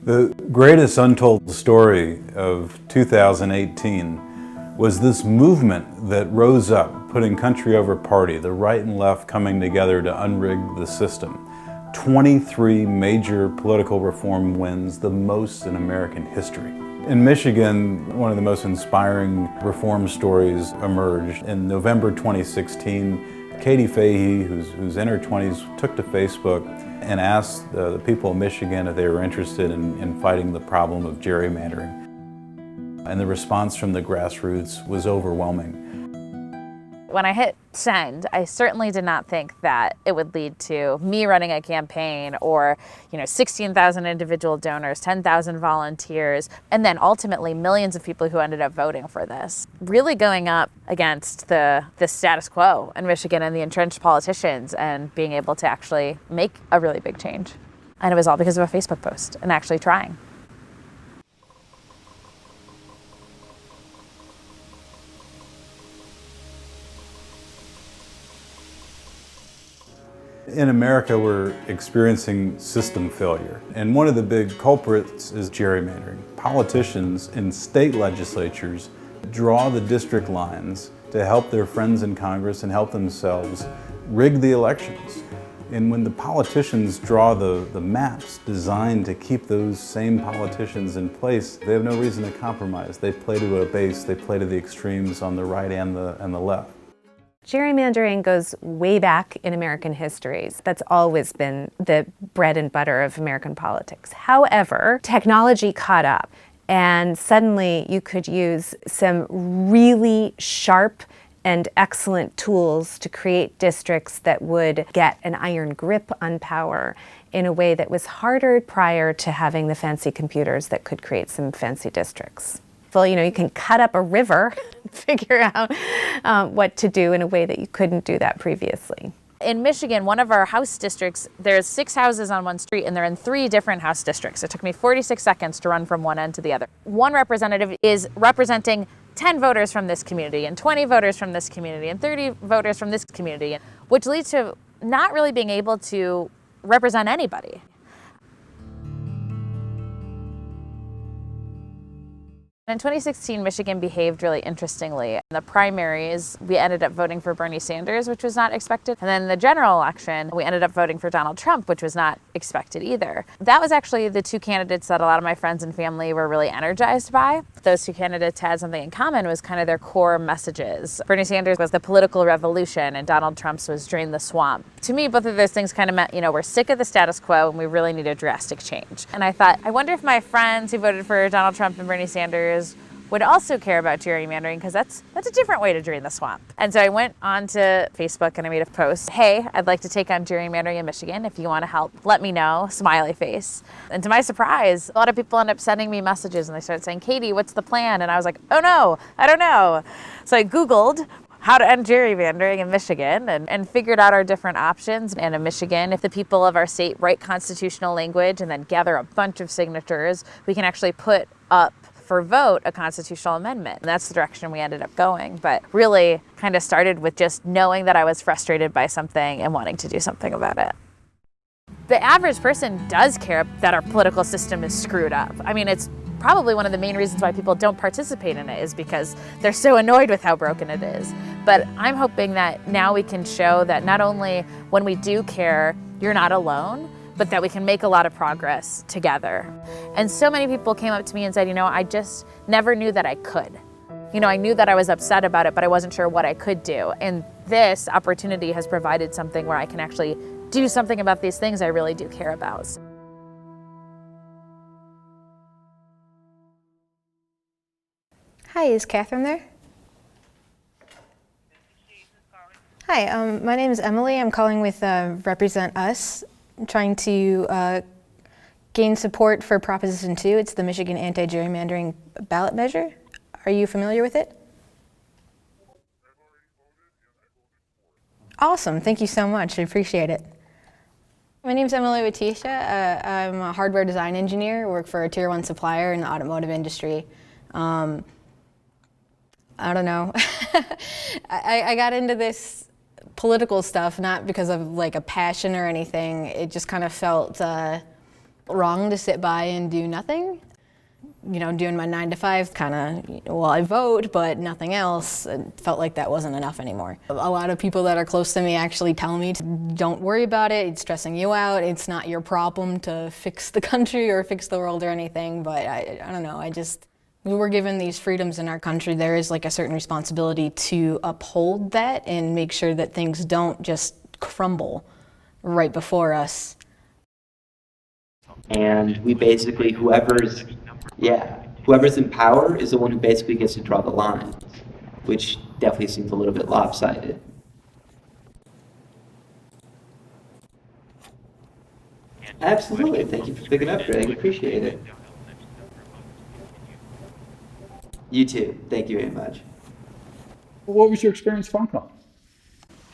The greatest untold story of 2018 was this movement that rose up, putting country over party, the right and left coming together to unrig the system. 23 major political reform wins, the most in American history. In Michigan, one of the most inspiring reform stories emerged. In November 2016, Katie Fahey, who's in her 20s, took to Facebook and asked the people of Michigan if they were interested in fighting the problem of gerrymandering. And the response from the grassroots was overwhelming. When I hit send, I certainly did not think that it would lead to me running a campaign or, 16,000 individual donors, 10,000 volunteers, and then ultimately millions of people who ended up voting for this. Really going up against the status quo in Michigan and the entrenched politicians and being able to actually make a really big change. And it was all because of a Facebook post and actually trying. In America, we're experiencing system failure, and one of the big culprits is gerrymandering. Politicians in state legislatures draw the district lines to help their friends in Congress and help themselves rig the elections. And when the politicians draw the maps designed to keep those same politicians in place, they have no reason to compromise. They play to a base, they play to the extremes on the right and the left. Gerrymandering goes way back in American histories. That's always been the bread and butter of American politics. However, technology caught up, and suddenly you could use some really sharp and excellent tools to create districts that would get an iron grip on power in a way that was harder prior to having the fancy computers that could create some fancy districts. Well, you can cut up a river, figure out what to do in a way that you couldn't do that previously. In Michigan, one of our house districts, there's 6 houses on one street and they're in 3 different house districts. It took me 46 seconds to run from one end to the other. One representative is representing 10 voters from this community and 20 voters from this community and 30 voters from this community, which leads to not really being able to represent anybody. In 2016, Michigan behaved really interestingly. In the primaries, we ended up voting for Bernie Sanders, which was not expected. And then in the general election, we ended up voting for Donald Trump, which was not expected either. That was actually the 2 candidates that a lot of my friends and family were really energized by. Those 2 candidates had something in common, was kind of their core messages. Bernie Sanders was the political revolution, and Donald Trump's was drain the swamp. To me, both of those things kind of meant, we're sick of the status quo and we really need a drastic change. And I thought, I wonder if my friends who voted for Donald Trump and Bernie Sanders would also care about gerrymandering, because that's a different way to drain the swamp. And so I went onto Facebook and I made a post. Hey, I'd like to take on gerrymandering in Michigan. If you want to help, let me know, smiley face. And to my surprise, a lot of people end up sending me messages and they started saying, Katie, what's the plan? And I was like, oh no, I don't know. So I Googled how to end gerrymandering in Michigan and figured out our different options. And in Michigan, if the people of our state write constitutional language and then gather a bunch of signatures, we can actually put up for vote a constitutional amendment. And that's the direction we ended up going. But really kind of started with just knowing that I was frustrated by something and wanting to do something about it. The average person does care that our political system is screwed up. I mean, it's probably one of the main reasons why people don't participate in it is because they're so annoyed with how broken it is. But I'm hoping that now we can show that not only when we do care, you're not alone, but that we can make a lot of progress together. And so many people came up to me and said, I just never knew that I could. I knew that I was upset about it, but I wasn't sure what I could do. And this opportunity has provided something where I can actually do something about these things I really do care about. Hi, is Catherine there? Hi, my name is Emily. I'm calling with Represent Us. I'm trying to gain support for Proposition 2. It's the Michigan anti-gerrymandering ballot measure. Are you familiar with it? Awesome, thank you so much. I appreciate it. My name is Emily Watisha. I'm a hardware design engineer. I work for a tier 1 supplier in the automotive industry. I don't know. I got into this political stuff not because of like a passion or anything. It just kind of felt wrong to sit by and do nothing. You know, doing my 9 to 5 kind of, well, I vote, but nothing else. It felt like that wasn't enough anymore. A lot of people that are close to me actually tell me, don't worry about it, it's stressing you out, it's not your problem to fix the country or fix the world or anything, but I don't know, we were given these freedoms in our country. There is like a certain responsibility to uphold that and make sure that things don't just crumble right before us. And we basically, whoever's in power is the one who basically gets to draw the line, which definitely seems a little bit lopsided. Absolutely, thank you for picking up, Greg, appreciate it. You too, thank you very much. What was your experience at Hong Kong?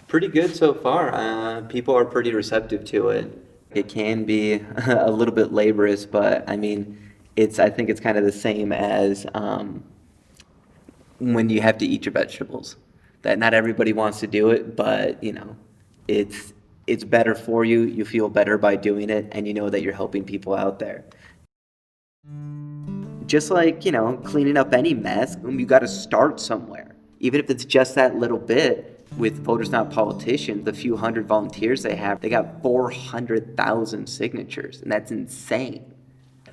Pretty good so far. People are pretty receptive to it. It can be a little bit laborious, but I mean, I think it's kind of the same as when you have to eat your vegetables. That not everybody wants to do it, but you know, it's better for you. You feel better by doing it, and you know that you're helping people out there. Just like, you know, cleaning up any mess, you got to start somewhere. Even if it's just that little bit. With Voters Not Politicians, the few hundred volunteers they have, they got 400,000 signatures, and that's insane.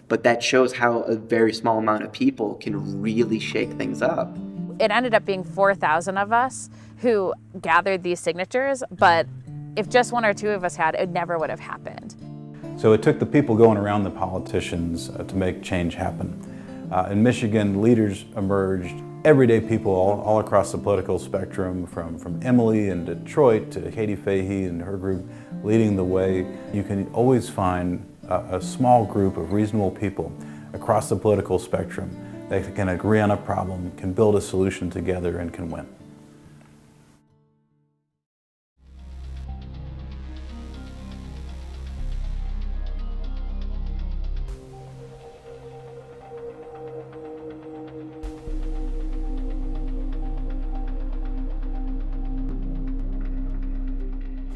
But that shows how a very small amount of people can really shake things up. It ended up being 4,000 of us who gathered these signatures, but if just 1 or 2 of us had, it never would have happened. So it took the people going around the politicians to make change happen. In Michigan, leaders emerged, everyday people all across the political spectrum, from Emily in Detroit to Katie Fahey and her group leading the way. You can always find a small group of reasonable people across the political spectrum that can agree on a problem, can build a solution together, and can win.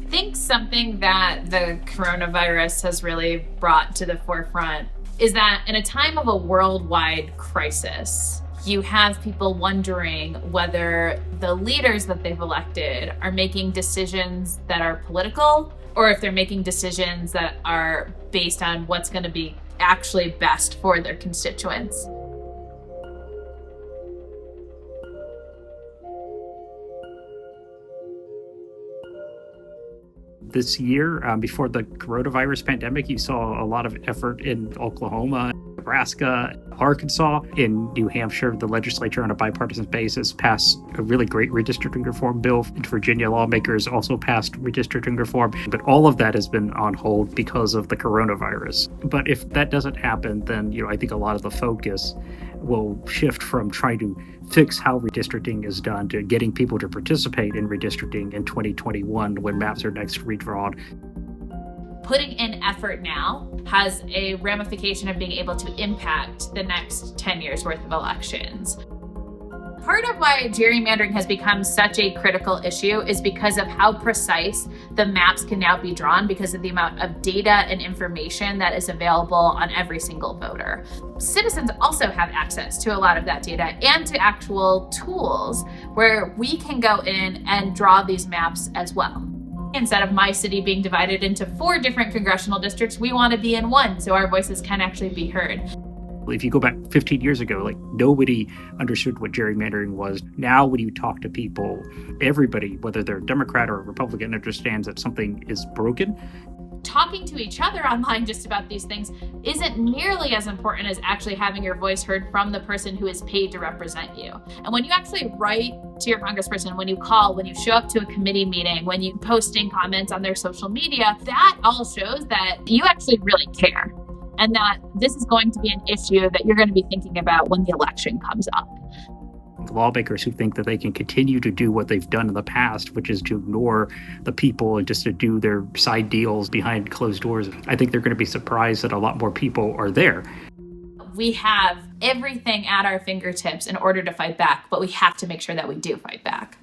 I think something that the coronavirus has really brought to the forefront is that in a time of a worldwide crisis, you have people wondering whether the leaders that they've elected are making decisions that are political, or if they're making decisions that are based on what's going to be actually best for their constituents. This year, before the coronavirus pandemic, you saw a lot of effort in Oklahoma, Nebraska, Arkansas. In New Hampshire, the legislature on a bipartisan basis passed a really great redistricting reform bill. In Virginia, lawmakers also passed redistricting reform. But all of that has been on hold because of the coronavirus. But if that doesn't happen, then I think a lot of the focus will shift from trying to fix how redistricting is done to getting people to participate in redistricting in 2021 when maps are next redrawn. Putting in effort now has a ramification of being able to impact the next 10 years worth of elections. Part of why gerrymandering has become such a critical issue is because of how precise the maps can now be drawn because of the amount of data and information that is available on every single voter. Citizens also have access to a lot of that data and to actual tools where we can go in and draw these maps as well. Instead of my city being divided into 4 different congressional districts, we want to be in one so our voices can actually be heard. If you go back 15 years ago, nobody understood what gerrymandering was. Now, when you talk to people, everybody, whether they're Democrat or Republican, understands that something is broken. Talking to each other online just about these things isn't nearly as important as actually having your voice heard from the person who is paid to represent you. And when you actually write to your congressperson, when you call, when you show up to a committee meeting, when you posting comments on their social media, that all shows that you actually really care. And that this is going to be an issue that you're going to be thinking about when the election comes up. Lawmakers who think that they can continue to do what they've done in the past, which is to ignore the people and just to do their side deals behind closed doors, I think they're going to be surprised that a lot more people are there. We have everything at our fingertips in order to fight back, but we have to make sure that we do fight back.